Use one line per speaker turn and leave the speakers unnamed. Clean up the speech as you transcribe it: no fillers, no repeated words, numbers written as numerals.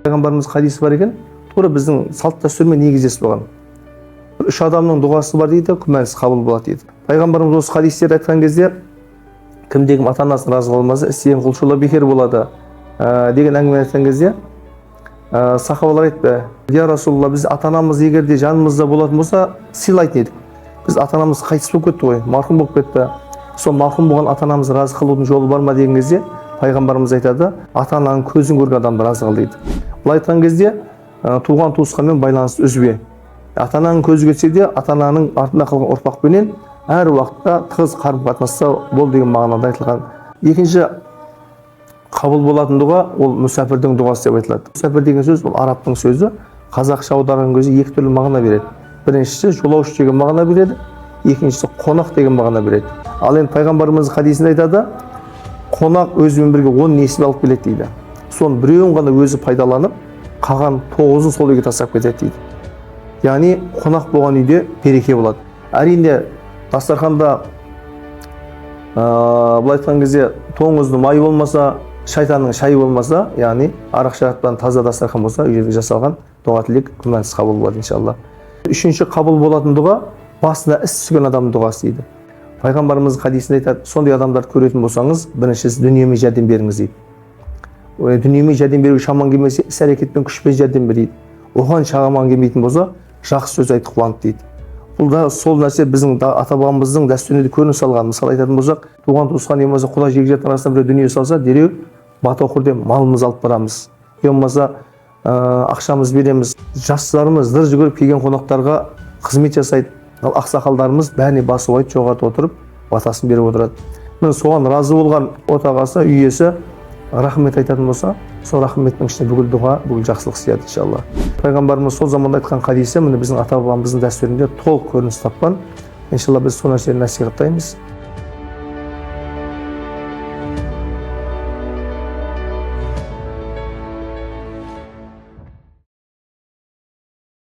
Пайғамбарымыз хадисі бар екен, тура біздің салт дәстүрмен негіздес болған. Үш адамның дұғасы бар дейді, күмәнсіз қабыл болады дейді. Пайғамбарымыз осы хадистерді айтқан кезде, кімде-кім ата-анасын разы қылмаса, істеген құлшылығы бекер болады деген әңгіме айтқан кезде, сахабалар айтты: "Я Расулалла, біз ата-анамыз егер де жанымызда болатын болса, сыйлайтын едік. Біз ата-анамыз қайтыс болып кетті ғой, марқұм болып кетті. Сол марқұм болған ата-анамызды разы қылудың жолы бар ма?" деген кезде, пайғамбарымыз айтады: "Ата-ананың көзін көрген адамды разы қыл" дейді. Бұл айтқан кезде, туған туысқанмен байланысты үзбе. Ата-ананың көзі кетсе де, ата-ананың артында қалған ұрпақпенен әр уақытта тығыз қарым-қатынаста бол деген мағынада айтылған. Екінші қабыл болатын дұға ол мүсәпірдің дұғасы деп айтылады. Мүсәпір деген сөз ол арабтың сөзі, қазақша аударған кезде екі түрлі мағына береді. Біріншісі жолаушы деген мағына береді, екіншісі қонақ деген мағына береді. Ал енді пайғамбарымыз хадисінде айтады: "Қонақ өзімен бірге 10 несібе алып келеді" дейді. Соның біреуін ғана өзі пайдаланып, қалған 9-ын сол үйге тастап кетеді дейді. Яғни қонақ болған үйде береке болады. Әрине дастарханда былай айтқан кезде тоңыздың майы болмаса, шайтанның шайы болмаса, яғни арақ шараптан таза дастархан болса, үйде жасалған дұға тілек күмәнсіз қабыл болады иншалла. Үшінші қабыл болатын дұға басына іс түскен адамның дұғасы дейді. Пайғамбарымыз хадисінде айтады: "Сондай адамдарды көретін болсаңыз, біріншісі дүниеме жәрдем беріңіз" дейді. Дүниеме жәрдем беруге шамаң келмесе, іс-әрекетпен күшпен жәрдем бер дейді. Оған шамаң келмейтін болса, жақсы сөз айтып қуант дейді. Бұл да сол нәрсе біздің ата-бабамыздың дәстүрінде көрініс алған. Мысалы айтатын болсақ, туған туысқан не болмаса, құда жекжаттың арасында біреу дүние салса, дереу батақұрден малымыз алып барамыз. Болмаса ақшамыз береміз. Жастарымыз дыр жүгіріп келген қонақтарға қызмет жасайды. Ал ақсақалдарымыз бәріне басы ойып жоғалтып отырып, батасын беріп отырады. Міне соған разы болған отағасы, үй иесі рахмет айтатын болса, сол рахметтің ішінде бүкіл дұға, бүкіл жақсылық сияды иншалла. Пайғамбарымыз сол заманда айтқан хадисі міне біздің ата-бабамыздың дәстүрінде толық көрініс тапқан. Иншалла біз сол нәрсені насихаттаймыз.